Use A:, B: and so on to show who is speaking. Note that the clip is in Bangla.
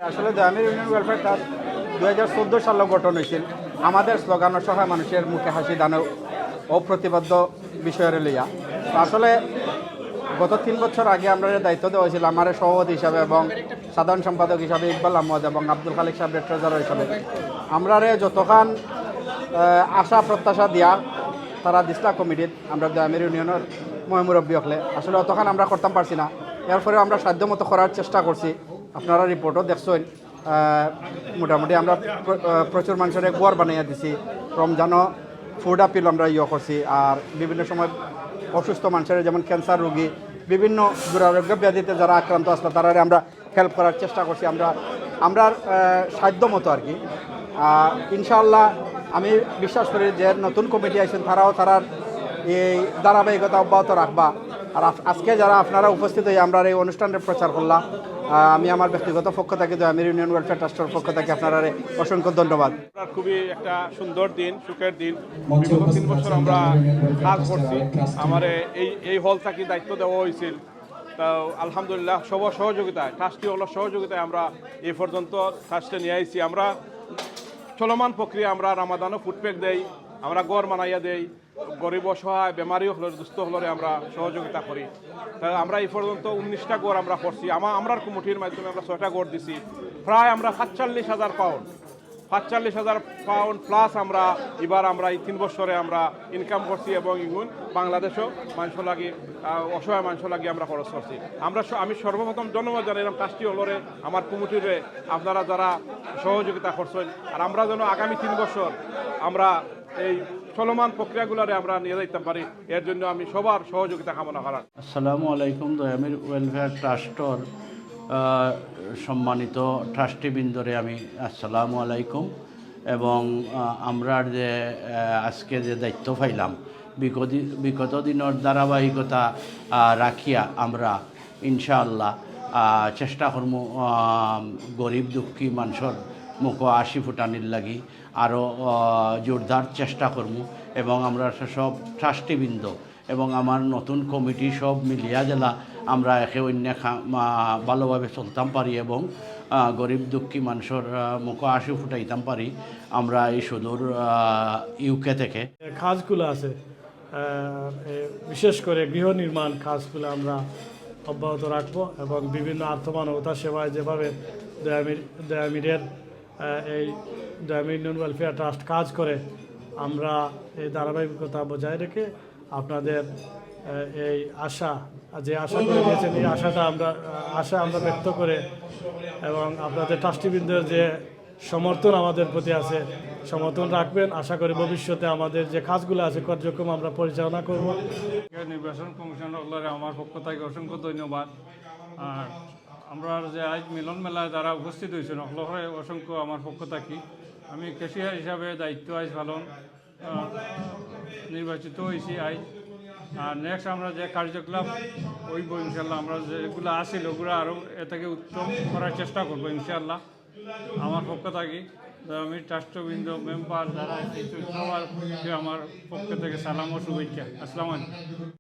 A: আসলে দয়ামির ইউনিয়ন ওয়েলফেয়ার ট্রাস্ট 2014 সালে গঠন হয়েছিল আমাদের স্লোগান সহায় মানুষের মুখে হাসি দানো অপ্রতিবদ্ধ বিষয়ের লইয়া। আসলে গত 3 বছর আগে আমরা দায়িত্ব দেওয়া হয়েছিল আমার সভাপতি হিসাবে এবং সাধারণ সম্পাদক হিসাবে ইকবাল আহমদ এবং আব্দুল খালিক সাহেবের ট্রেজারার হিসাবে আমরা যতক্ষণ আশা প্রত্যাশা দিয়া তারা দিসলা কমিটির আমরা দয়ামির ইউনিয়নের মুরব্বী হলে আসলে অতক্ষণ আমরা করতাম পারছি না। এরপরে আমরা সাধ্যমতো করার চেষ্টা করছি। আপনারা রিপোর্টও দেখছেন, মোটামুটি আমরা প্রচুর মানুষের গোয়ার বানাইয়া দিছি, রমজানও ফুড আপিল আমরা করছি। আর বিভিন্ন সময় অসুস্থ মানুষের যেমন ক্যান্সার রোগী, বিভিন্ন দুরারোগ্য ব্যাধিতে যারা আক্রান্ত আসলে তারা আমরা হেল্প করার চেষ্টা করছি আমরা সাধ্য মতো আর কি। ইনশাআল্লাহ আমি বিশ্বাস করি যে নতুন কমিটি আছেন তারাও তারার এই ধারাবাহিকতা অব্যাহত রাখবা। আর আজকে যারা আপনারা উপস্থিত হয়ে আমরা এই অনুষ্ঠানের প্রচার করলাম, আমি আমার ব্যক্তিগত পক্ষ থেকে দয়ামির ইউনিয়ন ওয়েলফেয়ার ট্রাস্টের পক্ষ থেকে আপনারা অসংখ্য ধন্যবাদ।
B: খুবই একটা সুন্দর দিন, সুখের দিন। বিগত 3 বছর আমরা কাজ করছি। আমার এই হল থেকে দায়িত্ব দেওয়া হয়েছিল। তা আলহামদুলিল্লাহ সবার সহযোগিতায়, ট্রাস্টি হলের সহযোগিতায় আমরা এই পর্যন্ত ট্রাস্টে নিয়ে আইছি। আমরা চলমান প্রক্রিয়া, আমরা রামাদানও ফুডপ্যাক দেই, আমরা গড় মানাইয়া দেই, গরিব অসহায় বেমারি হলে দুস্থ হলরে আমরা সহযোগিতা করি। তা আমরা এই পর্যন্ত 19টা গড় আমরা করছি। আমরা কমিটির মাধ্যমে আমরা 6টা গড় দিছি। প্রায় আমরা 45,000 পাউন্ড 45,000 পাউন্ড প্লাস আমরা এবার আমরা এই 3 বছরে আমরা ইনকাম করছি এবং ইগুন বাংলাদেশও মানুষ লাগি, অসহায় মানুষ লাগি আমরা খরচ করছি। আমি সর্বপ্রথম ধন্যবাদ জানাইলাম ট্রাস্টি হলরে, আমার কমিটিরে, আপনারা যারা সহযোগিতা করছেন। আর আমরা যেন আগামী 3 বছর আমরা এই চলমান প্রক্রিয়াগুলোরে আমরা নিয়ে যেতে পারি, এর জন্য আমি সবার সহযোগিতা কামনা করার।
C: আসসালামু আলাইকুম। দয়ামির ওয়েলফেয়ার ট্রাস্টর সম্মানিত ট্রাস্টিবৃন্দরে আমি আসসালামু আলাইকুম। এবং আমরা যে আজকে যে দায়িত্ব পাইলাম বিগত দিনের ধারাবাহিকতা রাখিয়া আমরা ইনশাআল্লাহ চেষ্টা করব গরিব দুঃখী মানুষের মুখ হাসি ফুটানির লাগি আরও জোরদার চেষ্টা করব। এবং আমরা সব ট্রাস্টিবৃন্দ এবং আমার নতুন কমিটি সব মিলিয়া জেলা আমরা একে অন্য ভালোভাবে চলতাম পারি এবং গরিব দুঃখী মানুষের মুখ হাসি ফুটাইতাম পারি। আমরা এই সুদূর ইউকে থেকে
D: কাজগুলো আছে, বিশেষ করে গৃহ নির্মাণ কাজগুলো আমরা অব্যাহত রাখবো এবং বিভিন্ন আর্থমানবতা সেবায় যেভাবে দয়ামিরের এই দয়ামির ইউনিয়ন ওয়েলফেয়ার ট্রাস্ট কাজ করে, আমরা এই ধারাবাহিকতা বজায় রেখে আপনাদের এই আশা করে দিয়েছেন, এই আশা আমরা ব্যক্ত করে এবং আপনাদের ট্রাস্টিবৃন্দের যে সমর্থন আমাদের প্রতি আছে, সমর্থন রাখবেন। আশা করি ভবিষ্যতে আমাদের যে কাজগুলো আছে কার্যক্রম আমরা পরিচালনা করব।
E: নির্বাচন কমিশনার আমার পক্ষ থেকে অসংখ্য ধন্যবাদ। আর আমরা যে আজ মিলন মেলায় যারা উপস্থিত হয়েছেন অকলরে অসংখ্য আমার পক্ষ থাকি। আমি ক্যাশিয়ার হিসাবে দায়িত্ব আজ পালন নির্বাচিত হয়েছি আজ। আর নেক্সট আমরা যে কার্যকলাপ হইব ইনশাল্লাহ, আমরা যেগুলো আসিল ওগুলো আরও এ থেকে উত্তম করার চেষ্টা করবো ইনশাল্লাহ। আমার পক্ষ থাকি আমি ট্রাস্টবৃন্দ মেম্বার যারা সবার আমার পক্ষ থেকে সালাম ও শুভেচ্ছা। আসসালামু আলাইকুম।